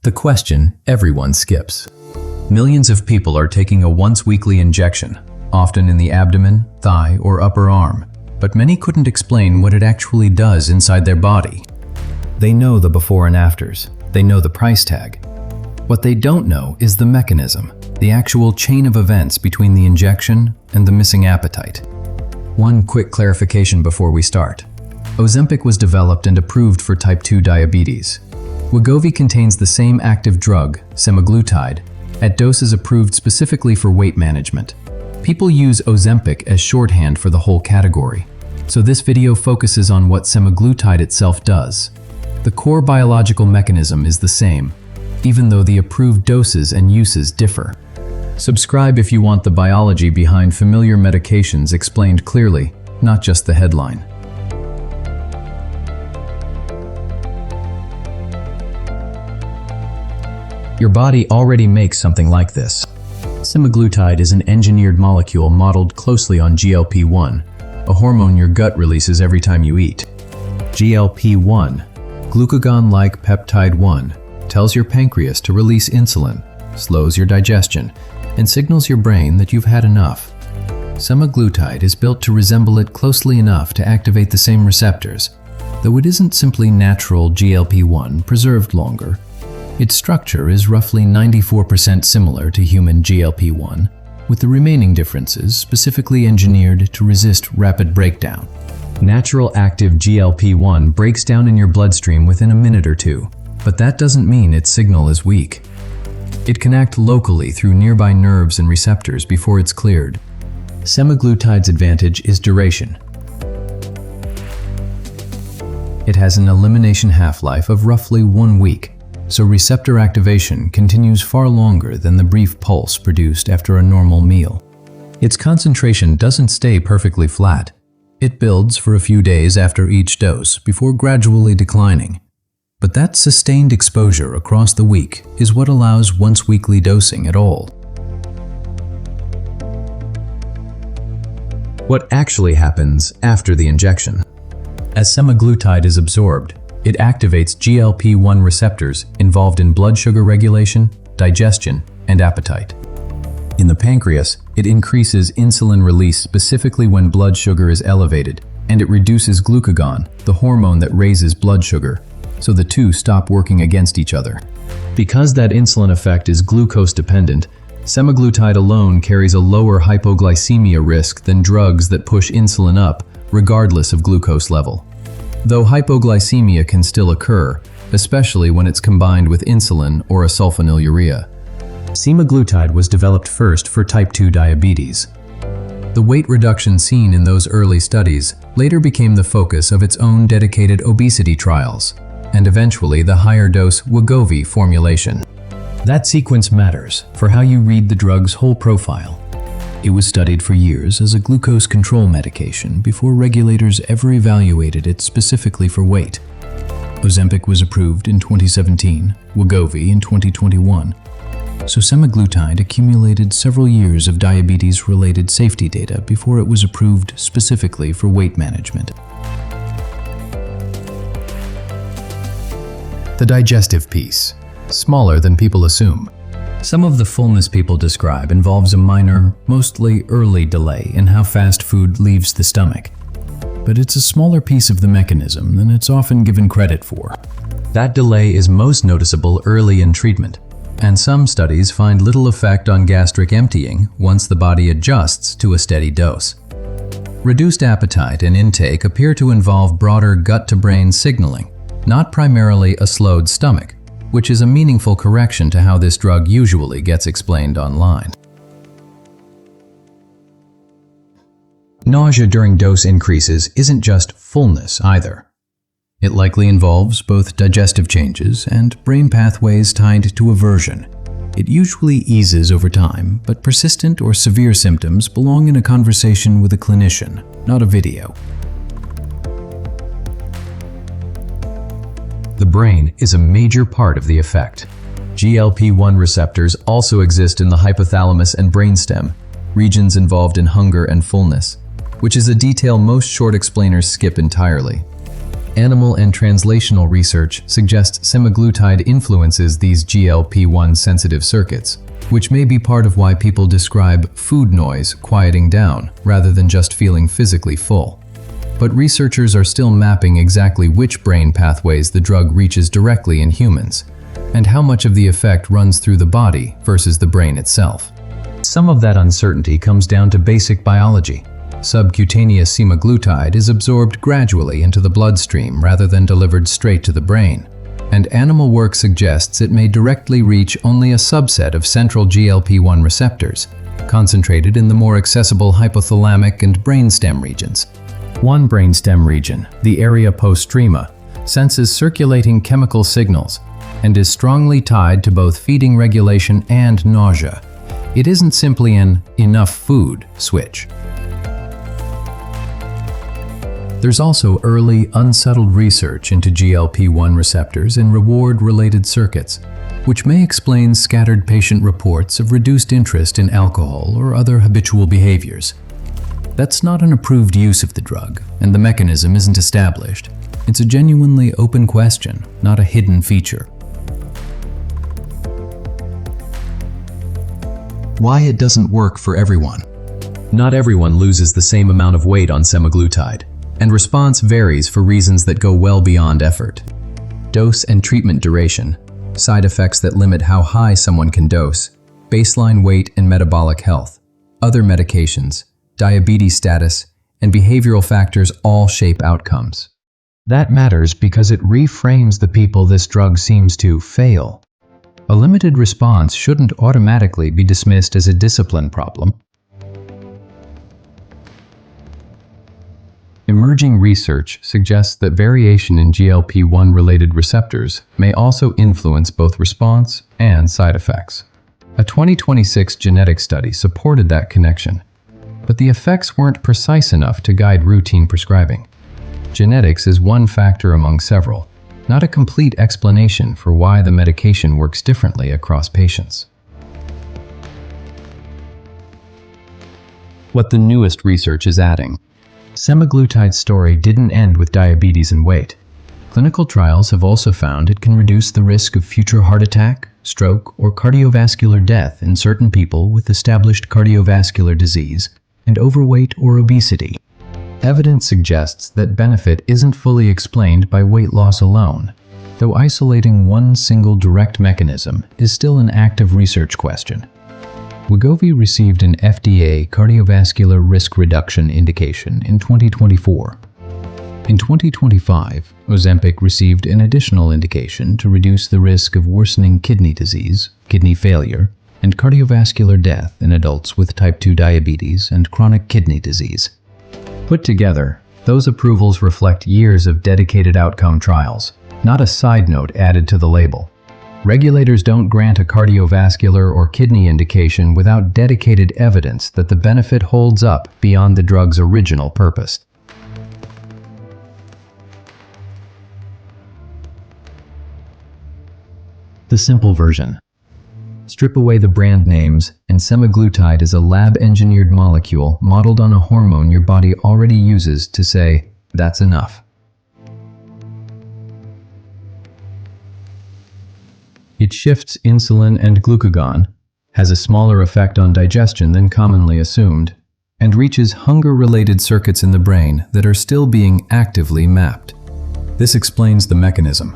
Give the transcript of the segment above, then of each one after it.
The question everyone skips. Millions of people are taking a once-weekly injection, often in the abdomen, thigh, or upper arm, but many couldn't explain what it actually does inside their body. They know the before and afters. They know the price tag. What they don't know is the mechanism, the actual chain of events between the injection and the missing appetite. One quick clarification before we start. Ozempic was developed and approved for type 2 diabetes. Wegovy contains the same active drug, semaglutide, at doses approved specifically for weight management. People use Ozempic as shorthand for the whole category, so this video focuses on what semaglutide itself does. The core biological mechanism is the same, even though the approved doses and uses differ. Subscribe if you want the biology behind familiar medications explained clearly, not just the headline. Your body already makes something like this. Semaglutide is an engineered molecule modeled closely on GLP-1, a hormone your gut releases every time you eat. GLP-1, glucagon-like peptide 1, tells your pancreas to release insulin, slows your digestion, and signals your brain that you've had enough. Semaglutide is built to resemble it closely enough to activate the same receptors, though it isn't simply natural GLP-1 preserved longer. Its structure is roughly 94% similar to human GLP-1, with the remaining differences specifically engineered to resist rapid breakdown. Natural active GLP-1 breaks down in your bloodstream within a minute or two, but that doesn't mean its signal is weak. It can act locally through nearby nerves and receptors before it's cleared. Semaglutide's advantage is duration. It has an elimination half-life of roughly 1 week, so receptor activation continues far longer than the brief pulse produced after a normal meal. Its concentration doesn't stay perfectly flat. It builds for a few days after each dose before gradually declining. But that sustained exposure across the week is what allows once-weekly dosing at all. What actually happens after the injection? As semaglutide is absorbed, it activates GLP-1 receptors involved in blood sugar regulation, digestion, and appetite. In the pancreas, it increases insulin release specifically when blood sugar is elevated, and it reduces glucagon, the hormone that raises blood sugar, so the two stop working against each other. Because that insulin effect is glucose-dependent, semaglutide alone carries a lower hypoglycemia risk than drugs that push insulin up, regardless of glucose level. Though hypoglycemia can still occur, especially when it's combined with insulin or a sulfonylurea. Semaglutide was developed first for type 2 diabetes. The weight reduction seen in those early studies later became the focus of its own dedicated obesity trials, and eventually the higher-dose Wegovy formulation. That sequence matters for how you read the drug's whole profile. It was studied for years as a glucose control medication before regulators ever evaluated it specifically for weight. Ozempic was approved in 2017, Wegovy in 2021. So semaglutide accumulated several years of diabetes-related safety data before it was approved specifically for weight management. The digestive piece, smaller than people assume. Some of the fullness people describe involves a minor, mostly early delay in how fast food leaves the stomach. But it's a smaller piece of the mechanism than it's often given credit for. That delay is most noticeable early in treatment, and some studies find little effect on gastric emptying once the body adjusts to a steady dose. Reduced appetite and intake appear to involve broader gut-to-brain signaling, not primarily a slowed stomach, which is a meaningful correction to how this drug usually gets explained online. Nausea during dose increases isn't just fullness either. It likely involves both digestive changes and brain pathways tied to aversion. It usually eases over time, but persistent or severe symptoms belong in a conversation with a clinician, not a video. The brain is a major part of the effect. GLP-1 receptors also exist in the hypothalamus and brainstem, regions involved in hunger and fullness, which is a detail most short explainers skip entirely. Animal and translational research suggests semaglutide influences these GLP-1 sensitive circuits, which may be part of why people describe food noise quieting down rather than just feeling physically full. But researchers are still mapping exactly which brain pathways the drug reaches directly in humans, and how much of the effect runs through the body versus the brain itself. Some of that uncertainty comes down to basic biology. Subcutaneous semaglutide is absorbed gradually into the bloodstream rather than delivered straight to the brain, and animal work suggests it may directly reach only a subset of central GLP-1 receptors, concentrated in the more accessible hypothalamic and brainstem regions. One brainstem region, the area postrema, senses circulating chemical signals and is strongly tied to both feeding regulation and nausea. It isn't simply an "enough food" switch. There's also early, unsettled research into GLP-1 receptors in reward-related circuits, which may explain scattered patient reports of reduced interest in alcohol or other habitual behaviors. That's not an approved use of the drug, and the mechanism isn't established. It's a genuinely open question, not a hidden feature. Why it doesn't work for everyone. Not everyone loses the same amount of weight on semaglutide, and response varies for reasons that go well beyond effort. Dose and treatment duration, side effects that limit how high someone can dose, baseline weight and metabolic health, other medications, diabetes status, and behavioral factors all shape outcomes. That matters because it reframes the people this drug seems to fail. A limited response shouldn't automatically be dismissed as a discipline problem. Emerging research suggests that variation in GLP-1 related receptors may also influence both response and side effects. A 2026 genetic study supported that connection, but the effects weren't precise enough to guide routine prescribing. Genetics is one factor among several, not a complete explanation for why the medication works differently across patients. What the newest research is adding. Semaglutide's story didn't end with diabetes and weight. Clinical trials have also found it can reduce the risk of future heart attack, stroke, or cardiovascular death in certain people with established cardiovascular disease and overweight or obesity. Evidence suggests that benefit isn't fully explained by weight loss alone, though isolating one single direct mechanism is still an active research question. Wegovy received an FDA cardiovascular risk reduction indication in 2024. In 2025, Ozempic received an additional indication to reduce the risk of worsening kidney disease, kidney failure, and cardiovascular death in adults with type 2 diabetes and chronic kidney disease. Put together, those approvals reflect years of dedicated outcome trials, not a side note added to the label. Regulators don't grant a cardiovascular or kidney indication without dedicated evidence that the benefit holds up beyond the drug's original purpose. The simple version. Strip away the brand names, and semaglutide is a lab-engineered molecule modeled on a hormone your body already uses to say, "That's enough." It shifts insulin and glucagon, has a smaller effect on digestion than commonly assumed, and reaches hunger-related circuits in the brain that are still being actively mapped. This explains the mechanism,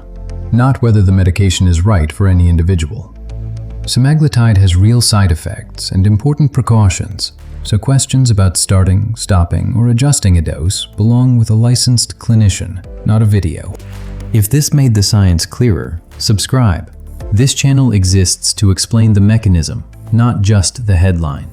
not whether the medication is right for any individual. Semaglutide has real side effects and important precautions, so questions about starting, stopping, or adjusting a dose belong with a licensed clinician, not a video. If this made the science clearer, subscribe. This channel exists to explain the mechanism, not just the headline.